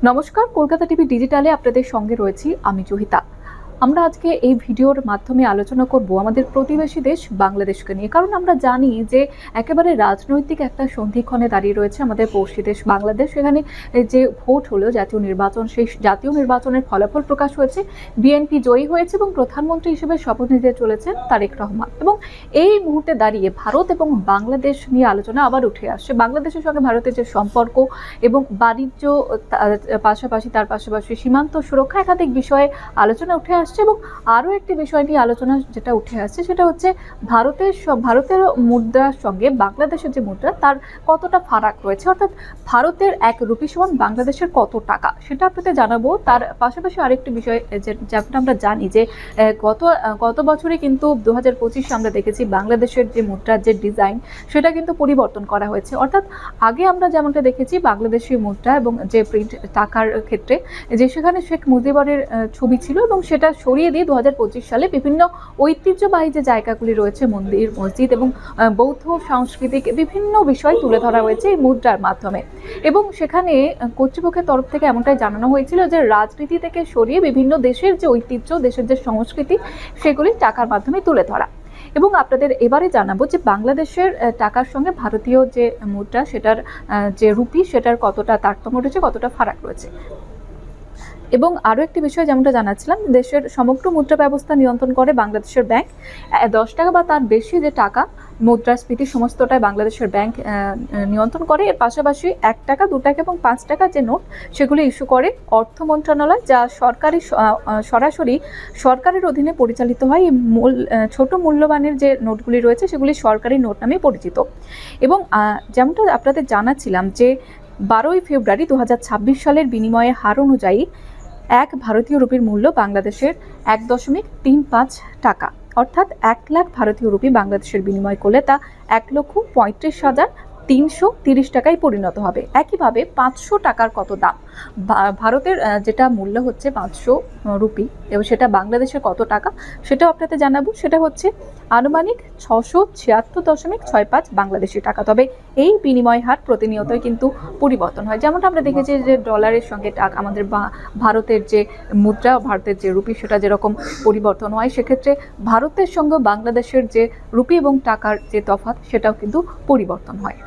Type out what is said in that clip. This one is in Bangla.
নমস্কার, কলকাতা টিভি ডিজিটালে আপনাদের সঙ্গে রয়েছি আমি জহিতা। আমরা আজকে এই ভিডিওর মাধ্যমে আলোচনা করব আমাদের প্রতিবেশী দেশ বাংলাদেশকে নিয়ে। কারণ আমরা জানি যে একেবারে রাজনৈতিক একটা সন্ধিক্ষণে দাঁড়িয়ে রয়েছে আমাদের পড়শি দেশ বাংলাদেশ। সেখানে যে ভোট হলো জাতীয় নির্বাচন, সেই জাতীয় নির্বাচনের ফলাফল প্রকাশ হয়েছে। বিএনপি জয়ী হয়েছে এবং প্রধানমন্ত্রী হিসেবে শপথ নিতে চলেছেন তারেক রহমান। এবং এই মুহূর্তে দাঁড়িয়ে ভারত এবং বাংলাদেশ নিয়ে আলোচনা আবার উঠে আসছে। বাংলাদেশের সঙ্গে ভারতের যে সম্পর্ক এবং বাণিজ্য, তার পাশাপাশি সীমান্ত সুরক্ষা, একাধিক বিষয়ে আলোচনা উঠে আসছে। এবং আরও একটি বিষয় নিয়ে আলোচনা যেটা উঠে আসছে সেটা হচ্ছে ভারতের মুদ্রার সঙ্গে বাংলাদেশের যে মুদ্রা তার কতটা ফারাক রয়েছে, অর্থাৎ ভারতের 1 রুপি সমান বাংলাদেশের কত টাকা, সেটা আপনাদের জানাবো। তার পাশাপাশি আরেকটি বিষয় যেটা আমরা জানি যে গত বছরে কিন্তু 2025 আমরা দেখেছি বাংলাদেশের যে মুদ্রার যে ডিজাইন সেটা কিন্তু পরিবর্তন করা হয়েছে। অর্থাৎ আগে আমরা যেমনটা দেখেছি বাংলাদেশি মুদ্রা এবং যে প্রিন্ট টাকার ক্ষেত্রে যে সেখানে শেখ মুজিবুরের ছবি ছিল এবং সেটা সরিয়ে দিয়ে 2025 সালে বিভিন্ন ঐতিহ্যবাহী যে জায়গাগুলি রয়েছে, মন্দির, মসজিদ এবং বৌদ্ধ সাংস্কৃতিক বিভিন্ন বিষয় তুলে ধরা হয়েছে এই মুদ্রার মাধ্যমে। এবং সেখানে কর্তৃপক্ষের তরফ থেকে এমনটাই জানানো হয়েছিল যে রাজনীতি থেকে সরিয়ে বিভিন্ন দেশের যে ঐতিহ্য, দেশের যে সংস্কৃতি, সেগুলি টাকার মাধ্যমে তুলে ধরা। এবং আপনাদের এবারে জানাবো যে বাংলাদেশের টাকার সঙ্গে ভারতীয় যে মুদ্রা সেটার যে রুপি সেটার কতটা তারতম্য রয়েছে, কতটা ফারাক রয়েছে। এবং আরও একটি বিষয় যেমনটা জানাচ্ছিলাম, দেশের সমগ্র মুদ্রা ব্যবস্থা নিয়ন্ত্রণ করে বাংলাদেশের ব্যাংক। 10 টাকা বা তার বেশি যে টাকা মুদ্রাস্ফীতি সমস্তটাই বাংলাদেশের ব্যাংক নিয়ন্ত্রণ করে। এর পাশাপাশি 1 টাকা, 2 টাকা এবং 5 টাকা যে নোট সেগুলি ইস্যু করে অর্থ মন্ত্রণালয়, যা সরাসরি সরকারের অধীনে পরিচালিত হয়। এই ছোট মূল্যবানের যে নোটগুলি রয়েছে সেগুলি সরকারি নোট নামে পরিচিত। এবং যেমনটা আপনাদের জানাচ্ছিলাম যে 12ই ফেব্রুয়ারি 2026 সালের বিনিময়ে হার অনুযায়ী 1 ভারতীয় রুপির মূল্য বাংলাদেশের 1.35 টাকা, অর্থাৎ 1 লাখ ভারতীয় রুপি বাংলাদেশের বিনিময় করলে তা 1,35,330 টাকায় পরিণত হবে। একইভাবে 500 টাকার কত দাম, ভারতের যেটা মূল্য হচ্ছে 500 রুপি এবং সেটা বাংলাদেশের কত টাকা সেটাও আপনাদের জানাবো। সেটা হচ্ছে আনুমানিক 676.65 বাংলাদেশি টাকা। তবে এই বিনিময় হার প্রতিনিয়তই কিন্তু পরিবর্তন হয়। যেমনটা আমরা দেখেছি যে ডলারের সঙ্গে টাকা আমাদের ভারতের যে মুদ্রা, ভারতের যে রুপি সেটা যেরকম পরিবর্তন হয়, সেক্ষেত্রে ভারতের সঙ্গে বাংলাদেশের যে রুপি এবং টাকার যে তফাৎ সেটাও কিন্তু পরিবর্তন হয়।